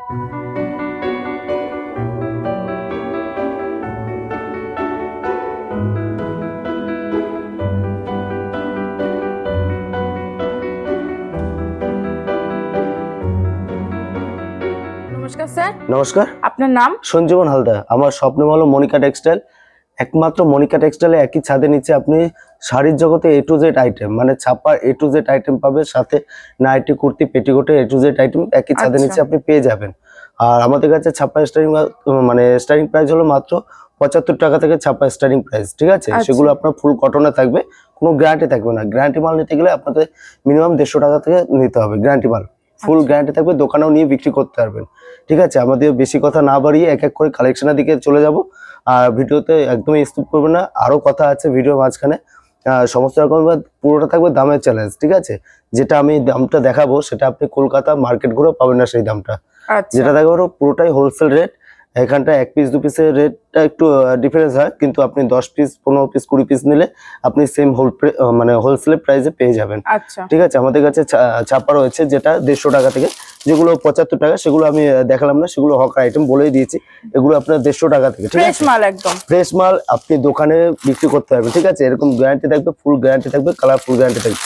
নমস্কার স্যার। নমস্কার, আপনার নাম? সঞ্জীবন হালদার। আমার স্বপ্ন হলো মনিকা টেক্সটাইল। একমাত্র মনিকা টেক্সটাইলে একই ছাদে নিচে আপনি শাড়ির জগতে A to Z আইটেম, মানে ছাপার A to Z আইটেম পাবে, সাথে নাইটি, কুর্তি, পেটিকোটে A to Z আইটেম একই ছাদে নিচে আপনি পেয়ে যাবেন। আর আমাদের কাছে ছাপা স্টার্টিং প্রাইস হলো মাত্র 75 টাকা থেকে ছাপা স্টার্টিং প্রাইস, ঠিক আছে? সেগুলো আপনার ফুল কটনে থাকবে, কোনো গ্যারান্টি থাকবে না। গ্যারান্টি মাল নিতে গেলে আপনাকে মিনিমাম 150 টাকা থেকে নিতে হবে গ্যারান্টি মাল। ফুল গ্যারান্টি থাকবে, দোকানেও নিয়ে বিক্রি করতে পারবেন, ঠিক আছে? আমাদের বেশি কথা না বাড়িয়ে এক এক করে কালেকশনের দিকে চলে যাব। আর ভিডিওতে একদমই স্কিপ করবে না, আরো কথা আছে ভিডিও মাঝখানে। সমস্ত রকম পুরোটা থাকবে দামের চ্যালেঞ্জ, ঠিক আছে? যেটা আমি দামটা দেখাবো সেটা আপনি কলকাতা মার্কেট ঘুরেও পাবেন না সেই দামটা। যেটা দেখাবো পুরোটাই হোলসেল রেট। এখানটা 1 পিস 2 পিসের রেটটা একটু ডিফারেন্স হয়, কিন্তু আপনি 10 পিস 15 পিস 20 পিস নিলে আপনি সেম হোলসেল প্রাইসে পেয়ে যাবেন, ঠিক আছে? আমাদের কাছে ছাপা রয়েছে যেটা 150 টাকা থেকে, যেগুলো 75 টাকা সেগুলো আমি দেখালাম না, সেগুলো হকার আইটেম বলেই দিয়েছি। এগুলো আপনার 150 টাকা থেকে, ঠিক আছে? ফ্রেশ মাল আপনি দোকানে বিক্রি করতে পারবেন, ঠিক আছে? এরকম গ্যারান্টি থাকবে, ফুল গ্যারান্টি থাকবে, কালার ফুল গ্যারান্টি থাকবে,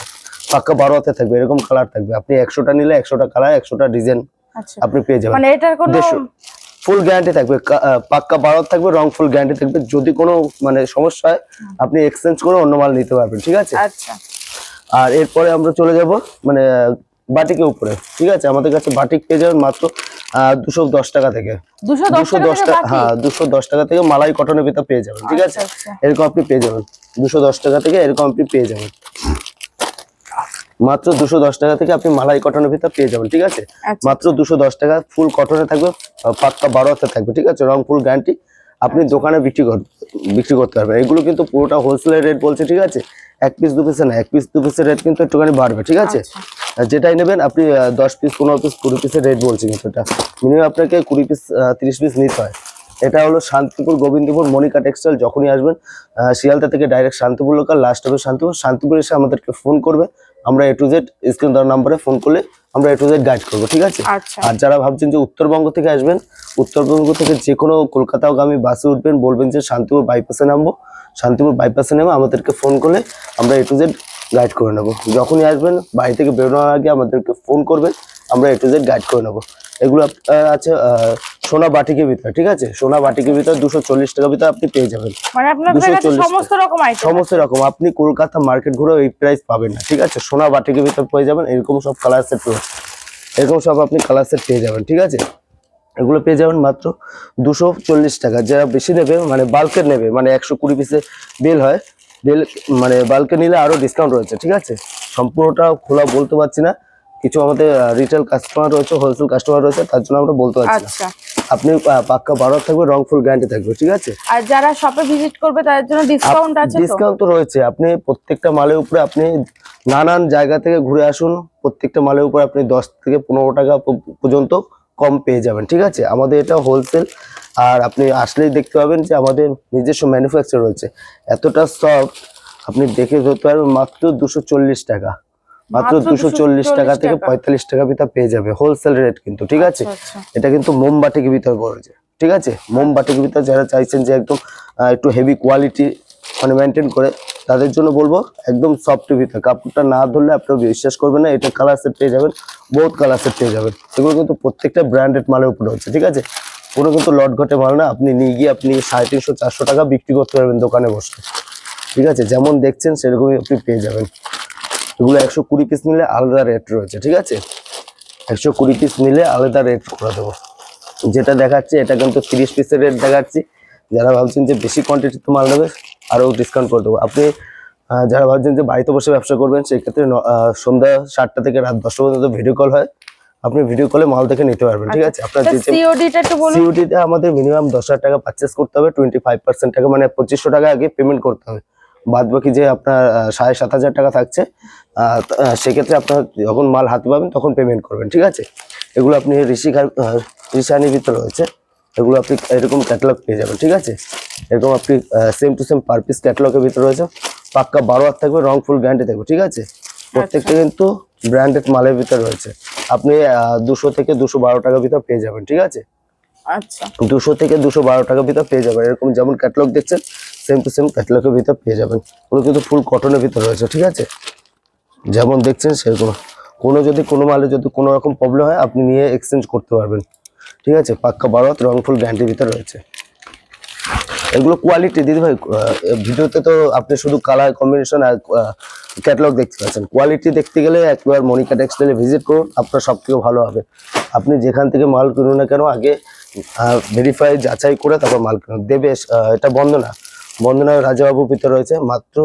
পাক্কা 12 হাতে থাকবে, এরকম কালার থাকবে। আপনি 100টা নিলে 100টা কালার, 100টা ডিজাইন আপনি পেয়ে যাবেন। মানে এটার কোনো ফুল গ্যারান্টি থাকবে, পাক্কা 12 থাকবে, রং ফুল গ্যারান্টি থাকবে। যদি কোনো সমস্যা হয় আপনি এক্সচেঞ্জ করে অন্য মাল নিতে পারবেন, ঠিক আছে? আর এরপরে আমরা চলে যাব বাটিকের উপরে, ঠিক আছে? আমাদের কাছে বাটিক পেয়ে যাবেন মাত্র 210 টাকা থেকে। 210 টাকা, হ্যাঁ 210 টাকা থেকে মালাই কটনের ভিতর পেয়ে যাবেন, ঠিক আছে? এরকম আপনি পেয়ে যাবেন 210 টাকা থেকে, এরকম আপনি পেয়ে যাবেন মাত্র 210 টাকা থেকে। আপনি মালাই কটনের ভিতর পেয়ে যাবেন, ঠিক আছে? মাত্র 210 টাকা, ফুল কটনে থাকবে, পাক্কা 12 হাতে থাকবে, ঠিক আছে? রং ফুল গ্যারান্টি। আপনি দোকানে বিক্রি করতে পারবেন। এগুলো কিন্তু পুরোটা হোলসেলের রেট বলছে, ঠিক আছে? 1 পিস 2 পিসে না, 1 পিস 2 পিসের রেট কিন্তু একটুখানি বাড়বে, ঠিক আছে? যেটাই নেবেন আপনি 10 পিস 15 পিস 20 পিসের রেট বলছে, কিন্তু এটা মিনিমাম আপনাকে 20 পিস 30 পিস নিতে হয়। এটা হলো শান্তিপুর গোবিন্দপুর মনিকা টেক্সটাইল। যখনই আসবেন শিয়ালদা থেকে ডাইরেক্ট শান্তিপুর লোকাল, লাস্ট হবে শান্তিপুর এসে আমাদেরকে ফোন করবে। আমরা A to Z স্ক্রিন দেওয়ার নাম্বারে ফোন করলে আমরা A to Z গাইড করবো, ঠিক আছে? আর যারা ভাবছেন যে উত্তরবঙ্গ থেকে আসবেন, উত্তরবঙ্গ থেকে যে কোনো কলকাতাগামী বাসে উঠবেন, বলবেন যে শান্তিপুর বাইপাসে নামবো, শান্তিপুর বাইপাসে নেমে আমাদেরকে ফোন করলে আমরা A to Z গাইড করে নেবো। যখনই আসবেন বাড়ি থেকে বেরোনোর আগে আমাদেরকে ফোন করবেন, আমরা A to Z গাইড করে নেবো। এগুলো আছে সোনা বাটিকের ভিতরে, ঠিক আছে? সোনা বাটিকের ভিতরে 240 টাকার ভিতরে আপনি পেয়ে যাবেন। মানে আপনাদের কাছে সমস্ত রকম আপনি কলকাতা মার্কেট ঘুরে এই প্রাইস পাবেন না, ঠিক আছে? সোনা বাটিকের ভিতরে পেয়ে যাবেন। এরকম সব কালার সেট রয়েছে, এরকম সব আপনি কালার সেট পেয়ে যাবেন, ঠিক আছে? এগুলো পেয়ে যাবেন মাত্র 240 টাকা। যারা বেশি নেবে, মানে বাল্কের নেবে, মানে 120 পিসে বেল হয়, বেল মানে বাল্কে নিলে আরো ডিসকাউন্ট রয়েছে, ঠিক আছে? সম্পূর্ণটা খোলা বলতে পারছি না, কিছু আমাদের রিটেল কাস্টমার রয়েছে, হোলসেল কাস্টমার রয়েছে, তার জন্য আমরা বলতে পারছি না। আপনি পাক্কা 12 থাকবে, রং ফুল গ্যারান্টি থাকবে, ঠিক আছে? আর যারা শপে ভিজিট করবে তাদের জন্য ডিসকাউন্ট আছে? ডিসকাউন্ট তো রয়েছে। আপনি প্রত্যেকটা মালের উপরে আপনি নানান জায়গা থেকে ঘুরে আসুন, প্রত্যেকটা মালের উপরে আপনি 10 থেকে 15 টাকা পর্যন্ত কম পেয়ে যাবেন, ঠিক আছে? আমাদের এটা হোলসেল। আর আপনি আসলেই দেখতে পাবেন যে আমাদের নিজস্ব ম্যানুফ্যাকচার রয়েছে। এতটা সফট আপনি দেখে ধরতে পারবেন। মাত্র 240 টাকা, মাত্র 240 টাকা থেকে 45 টাকা ভিতরে পেয়ে যাবে, হোলসেল রেট কিন্তু, ঠিক আছে? এটা কিন্তু মোমবাটিকের ভিতরে পড়েছে, ঠিক আছে? মোমবাটিকের ভিতরে যারা চাইছেন যে একদম একটু হেভি কোয়ালিটি মেনটেন করে, তাদের জন্য বলবো একদম সফটের ভিতরে। কাপড়টা না ধরলে আপনারা বিশ্বাস করবেন না। এটা কালার সেট পেয়ে যাবেন, বহুত কালার সেট পেয়ে যাবেন। এগুলো কিন্তু প্রত্যেকটা ব্র্যান্ডেড মালের উপরে হচ্ছে, ঠিক আছে? কোনো কিন্তু লট ঘটে মাল না। আপনি নিয়ে গিয়ে আপনি 350 400 টাকা বিক্রি করতে পারবেন দোকানে বসে, ঠিক আছে? যেমন দেখছেন সেরকমই আপনি পেয়ে যাবেন। এগুলো 120 পিস নিলে আলাদা রেট রয়েছে, ঠিক আছে? 120 পিস নিলে আলাদা রেট করে দেবো। যেটা দেখাচ্ছি এটা কিন্তু 30 পিসের রেট দেখাচ্ছি। যারা ভাবছেন যে বেশি কোয়ান্টিটিতে মাল নেবে, আরও ডিসকাউন্ট করে দেবো। আপনি যারা ভাবছেন যে বাড়িতে বসে ব্যবসা করবেন, সেই ক্ষেত্রে সন্ধ্যা 7টা থেকে রাত 10টা পর্যন্ত ভিডিও কল হয়, আপনি ভিডিও কলে মাল দেখে নিতে পারবেন, ঠিক আছে? আপনার সিওডিতে আমাদের মিনিমাম 10,000 টাকা পারচেস করতে হবে, 25% টাকা মানে 2500 টাকা আগে পেমেন্ট করতে হবে। বাদ বাকি যে আপনার 7,500 টাকা থাকছে, সেক্ষেত্রে আপনার যখন মাল হাতে পাবেন তখন পেমেন্ট করবেন, ঠিক আছে? এগুলো আপনি রিসানির ভিতরে রয়েছে, এগুলো আপনি এরকম ক্যাটালগ পেয়ে যাবেন, ঠিক আছে? এরকম আপনি same to same per piece ক্যাটালগের ভিতরে রয়েছে, পাক্কা 12 হাত থাকবে, রং ফুল গ্যারান্টি থাকবে, ঠিক আছে? প্রত্যেকটা কিন্তু ব্র্যান্ডেড মালের ভিতরে রয়েছে। আপনি 200 থেকে 212 টাকার ভিতর পেয়ে যাবেন, ঠিক আছে। আচ্ছা 200 থেকে 212 টাকার ভিতর পেয়ে যাবেন। এরকম যেমন ক্যাটালগ দেখছেন সেম টু সেম ক্যাটালগের ভিতর পেয়ে যাবেন। ওগুলো কিন্তু ফুল কটনের ভিতর রয়েছে, ঠিক আছে। যেমন দেখছেন সেরকম কোনো মালে যদি কোনো রকম প্রবলেম হয় আপনি নিয়ে এক্সচেঞ্জ করতে পারবেন, ঠিক আছে। পাক্কা 12 হাত রং ফুল গ্যারান্টির ভিতর রয়েছে। এগুলো কোয়ালিটি দিদি ভাই, ভিডিওতে তো আপনি শুধু কালার কম্বিনেশন আর ক্যাটালগ দেখতে পাচ্ছেন। কোয়ালিটি দেখতে গেলে একবার মনিকা টেক্সটাইলে ভিজিট করুন, আপনার সব থেকে ভালো হবে। আপনি যেখান থেকে মাল কিনুন না কেন আগে ভেরিফাই যাচাই করে তারপর মাল কিনুন। দেবে এটা বন্দনা রাজাবাবুর ভিতর রয়েছে মাত্র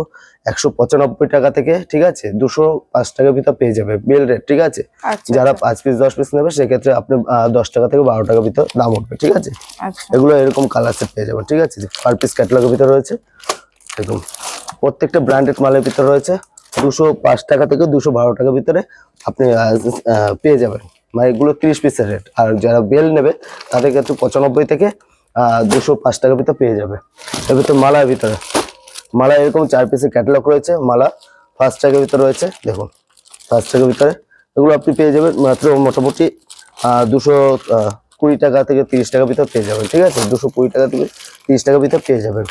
195 টাকা থেকে, ঠিক আছে, 205 টাকার ভিতর পেয়ে যাবে বেল রেট, ঠিক আছে। আচ্ছা যারা 5 পিস 10 পিস নেবে সেক্ষেত্রে আপনি 10 টাকা থেকে 12 টাকার ভিতর দাম উঠবে, ঠিক আছে। আচ্ছা এগুলো এরকম কালার সেট পেয়ে যাবেন, ঠিক আছে। পার পিস ক্যাটালগের ভিতরে রয়েছে এরকম প্রত্যেকটা ব্র্যান্ডেড মালের ভিতরে রয়েছে 205 টাকা থেকে 212 টাকার ভিতরে আপনি পেয়ে যাবেন। মানে এগুলো 30 পিসের রেট। আর যারা বেল নেবে তাদের ক্ষেত্রে 95 থেকে 205 টাকার ভিতরে পেয়ে যাবে। এর ভিতরে মালা এরকম 4 পিসের ক্যাটালগ রয়েছে। মালা ফার্স্ট টাকার ভিতরে রয়েছে, দেখুন ফার্স্ট টাকার ভিতরে এগুলো আপনি পেয়ে যাবেন মাত্র মোটামুটি 220 টাকা থেকে 30 টাকার ভিতর পেয়ে যাবেন, ঠিক আছে। 220 টাকা থেকে 30 টাকার ভিতর পেয়ে যাবেন।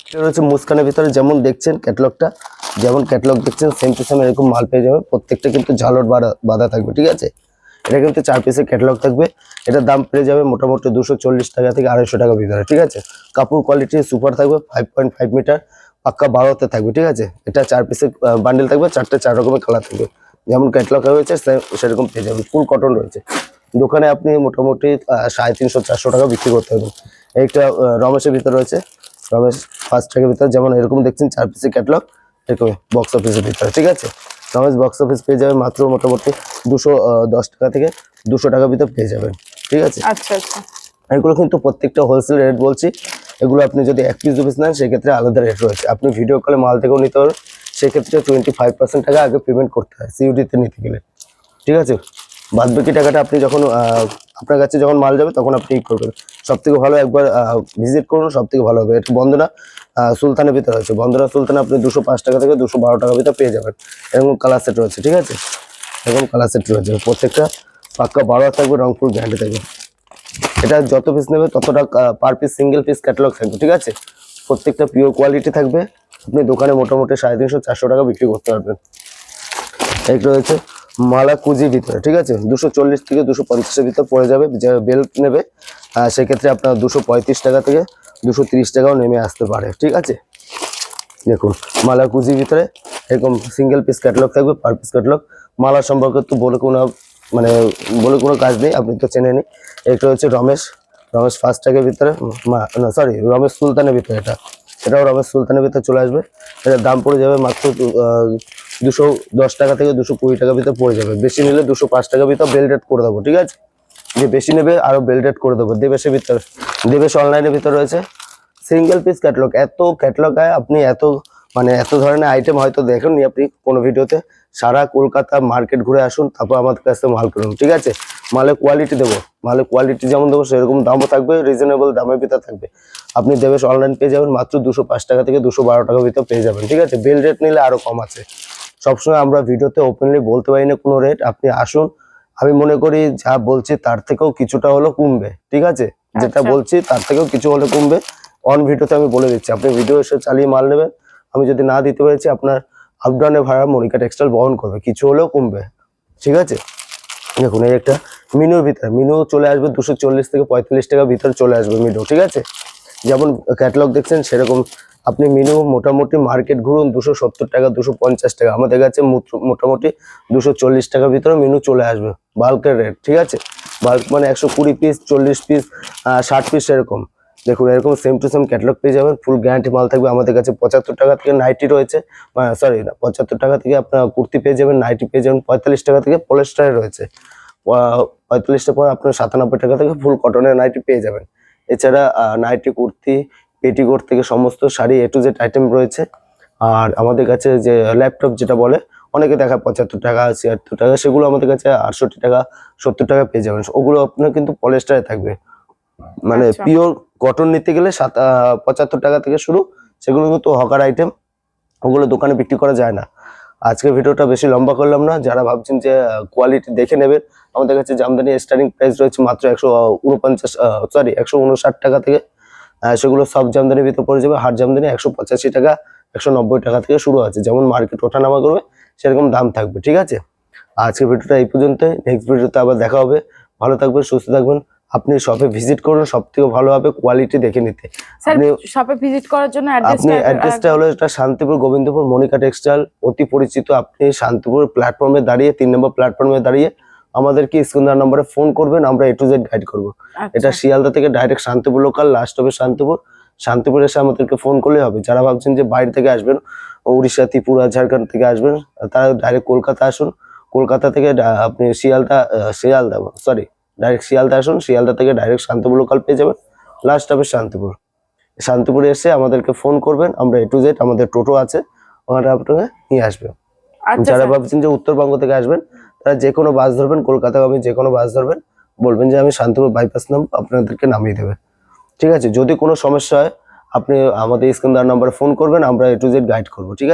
এটা রয়েছে মুস্কানের ভিতরে, যেমন দেখছেন ক্যাটালগটা, যেমন ক্যাটালগ দেখছেন সেম টু সেম এরকম মাল পেয়ে যাবেন। প্রত্যেকটা কিন্তু ঝালর বাঁধা থাকবে, ঠিক আছে। এটা কিন্তু 4 পিসের ক্যাটালগ থাকবে। এটার দাম পেয়ে যাবে মোটামুটি 240 টাকা থেকে 250 টাকার ভিতরে, ঠিক আছে। কাপড় কোয়ালিটি সুপার থাকবে, 5.5 মিটার পাক্কা 12তে থাকবে, ঠিক আছে। এটা 4 পিসের বান্ডেল থাকবে, 4 রকমের কালার থাকবে। যেমন ক্যাটালগ রয়েছে সেরকম পেয়ে যাবেন। ফুল কটন রয়েছে। দোকানে আপনি মোটামুটি 350-400 টাকা বিক্রি করতে হবে। একটা রমেশের ভিতরে রয়েছে, রমেশ ফার্স্ট টাকার ভিতরে, যেমন এরকম দেখছেন 4 পিসের ক্যাটালগ এরকম বক্স অফিসের ভিতরে, ঠিক আছে। রমেশ বক্স অফিস পেয়ে যাবে মাত্র মোটামুটি 210 টাকা থেকে 200 টাকার ভিতর পেয়ে যাবেন, ঠিক আছে। আচ্ছা আচ্ছা এগুলো কিন্তু প্রত্যেকটা হোলসেল রেট বলছি। এগুলো আপনি যদি 1 পিস 2 পিস নেন সেক্ষেত্রে আলাদা রেট রয়েছে। আপনি ভিডিও কলে মাল থেকেও নিতে পারবেন, সেক্ষেত্রে 25% টাকা আগে পেমেন্ট করতে হয় সিইউডিতে নিতে গেলে, ঠিক আছে। বাদ বাকি টাকাটা আপনি যখন আপনার কাছে যখন মাল যাবে তখন আপনি করবেন। সব থেকে ভালো একবার ভিজিট করুন, সব থেকে ভালো হবে। এটা বন্দনা সুলতানের ভিতরে আছে। বন্দনা সুলতানে আপনি 205 টাকা থেকে 212 টাকার ভিতরে পেয়ে যাবেন। এরকম কালার সেট রয়েছে, ঠিক আছে। এরকম কালার সেট রয়েছে, প্রত্যেকটা পাক্কা 12 থাকবে, রংপুর গ্যারান্টি থাকবে। এটা যত পিস নেবে ততটা per piece single piece catalogue থাকবে, ঠিক আছে। প্রত্যেকটা পিওর কোয়ালিটি থাকবে। আপনি দোকানে মোটামুটি 350-400 টাকা বিক্রি করতে পারবেন। এক রয়েছে মালা কুজির ভিতরে, ঠিক আছে। 240 থেকে 250-এর ভিতরে পড়ে যাবে। যে বেল্ট নেবে সেক্ষেত্রে আপনার 235 টাকা থেকে 230 টাকাও নেমে আসতে পারে, ঠিক আছে। দেখুন মালা কুজির ভিতরে এরকম সিঙ্গেল পিস ক্যাটালগ থাকবে, পার পিস ক্যাটালগ। মালা সম্পর্কে তো বলে কোনো কাজ নেই, আপনি তো চেনে নেই। একটা হচ্ছে রমেশ ফার্স্ট টাকার ভিতরে, রমেশ সুলতানের ভিতরে। এটাও রমেশ সুলতানের ভিতরে চলে আসবে। এটার দাম পড়ে যাবে মাত্র 210 টাকা থেকে 220 টাকার ভিতরে পড়ে যাবে। বেশি নিলে 205 টাকার ভিতরে বেল রেট করে দেবো, ঠিক আছে। যে বেশি নেবে আরো বেল রেট করে দেবো। দেবেশ অনলাইনের ভিতরে রয়েছে সিঙ্গেল পিস ক্যাটালগ। এত ক্যাটালগ হয়, আপনি এত ধরনের আইটেম হয়তো দেখেননি আপনি কোনো ভিডিওতে। সারা কলকাতা মার্কেট ঘুরে আসুন, তারপর আমাদের কাছে মাল কিনুন, ঠিক আছে। মালের কোয়ালিটি দেবো, মালের কোয়ালিটি যেমন দেবো সেরকম দামও থাকবে, রিজনেবল দামের ভিতরে থাকবে। আপনি দেবেশ অনলাইন পেয়ে যাবেন মাত্র 205 টাকা থেকে 212 টাকার ভিতরে পেয়ে যাবেন, ঠিক আছে। বেল রেট নিলে আরো কম আছে। সবসময় আমরা ভিডিওতে ওপেনলি বলতে পারি না কোনো রেট। আপনি আসুন, আমি মনে করি যা বলছি তার থেকেও কিছুটা হলো কমবে, ঠিক আছে। যেটা বলছি তার থেকেও কিছু হলে কমবে। অন ভিডিওতে আমি বলে দিচ্ছি, আপনি ভিডিও এসে চালিয়ে মাল নেবেন। আমি যদি না দিতে পেরেছি আপনার আপডাউনের ভাড়া মনিকা টেক্সটাইল বহন করবে, কিছু হলেও কমবে, ঠিক আছে। দেখুন এই একটা মিনুর ভিতরে, মিনু চলে আসবে 240 থেকে 45 টাকার ভিতরে চলে আসবে মিনু, ঠিক আছে। যেমন ক্যাটালগ দেখছেন সেরকম আপনি মিনু মোটামুটি মার্কেট ঘুরুন, 270 টাকা 250 টাকা। আমাদের কাছে মোটামুটি 240 টাকার ভিতরে মিনু চলে আসবে বাল্কের রেট, ঠিক আছে। বাল্ক মানে 120 পিস, 40 পিস, 60 পিস এরকম। দেখুন এরকম সেম টু সেম ক্যাটালগ পেয়ে যাবেন। ফুল গ্যারান্টি মাল থাকবে। আমাদের কাছে 75 টাকা থেকে নাইটি রয়েছে, 75 টাকা থেকে আপনার কুর্তি পেয়ে যাবেন, নাইটি পেয়ে যাবেন। 45 টাকা থেকে পলিস্টারে রয়েছে, 45 টাকা পর আপনার 97 টাকা থেকে ফুল কটনের নাইটি পেয়ে যাবেন। এছাড়া নাইটি, কুর্তি, পেটিকোট থেকে সমস্ত sari A to Z item রয়েছে। আর আমাদের কাছে যে ল্যাপটপ যেটা বলে অনেকে দেখায় 75 টাকা 76 টাকা, সেগুলো আমাদের কাছে 68 টাকা 70 টাকা পেয়ে যাবেন। ওগুলো আপনার কিন্তু পলিস্টারে থাকবে, মানে পিওর কটন নিতে গেলে 75 টাকা থেকে শুরু। সেগুলো কিন্তু হকার আইটেম, ওগুলো দোকানে বিক্রি করা যায় না। আজকে ভিডিওটা বেশি লম্বা করলাম না, যারা ভাবছেন যে কোয়ালিটি দেখে নেবেন, আমাদের কাছে জামদানি স্টার্টিং প্রাইস রয়েছে মাত্র 159 টাকা থেকে। সেগুলো সব জামদানির ভিতরে পড়ে যাবে। হাট জামদানি 185 টাকা 190 টাকা থেকে শুরু আছে, যেমন মার্কেট ওঠানামা করবে সেরকম দাম থাকবে, ঠিক আছে। আজকে ভিডিওটা এই পর্যন্তই, নেক্সট ভিডিওতে আবার দেখা হবে। ভালো থাকবেন, সুস্থ থাকবেন। আপনি শপে ভিজিট করুন, সব থেকে ভালো হবে কোয়ালিটি দেখে নিতে। স্যার শপে ভিজিট করার জন্য আপনি অ্যাড্রেসটা হলো এটা শান্তিপুর গোবিন্দপুর মনিকা টেক্সটাইল, অতি পরিচিত। আপনি শান্তিপুর প্ল্যাটফর্মে দাঁড়িয়ে 3 নম্বর প্ল্যাটফর্মে দাঁড়িয়ে আমাদেরকে স্ক্রিন দেওয়া নম্বরে ফোন করবেন, আমরা A to Z গাইড করব। এটা শিয়ালদা থেকে ডাইরেক্ট শান্তিপুর লোকাল, লাস্ট হবে শান্তিপুর। শান্তিপুর এসে আমাদেরকে ফোন করলে হবে। যারা ভাবছেন যে বাইরে থেকে আসবেন, উড়িষ্যা, ত্রিপুরা, ঝাড়খণ্ড থেকে আসবেন, তারা ডাইরেক্ট কলকাতা আসুন। কলকাতা থেকে আপনি ডাইরেক্ট শিয়ালদা আসুন। শিয়ালদা থেকে ডাইরেক্ট শান্তিপুর লোকাল পেয়ে যাবেন, লাস্ট হবে শান্তিপুর। শান্তিপুরে এসে আমাদেরকে ফোন করবেন, আমরা A to Z, আমাদের টোটো আছে, ওখানে আপনাকে নিয়ে আসবে। যারা ভাবছেন যে উত্তরবঙ্গ থেকে আসবেন, তারা যে কোনো বাস ধরবেন, কলকাতাগামী যে কোনো বাস ধরবেন, বলবেন যে আমি শান্তিপুর বাইপাস নামবো, আপনাদেরকে নামিয়ে দেবে, ঠিক আছে। যদি কোনো সমস্যা হয় আপনি আমাদের স্ক্রিন দেওয়ার নাম্বারে ফোন করবেন, আমরা A to Z গাইড করবো, ঠিক আছে।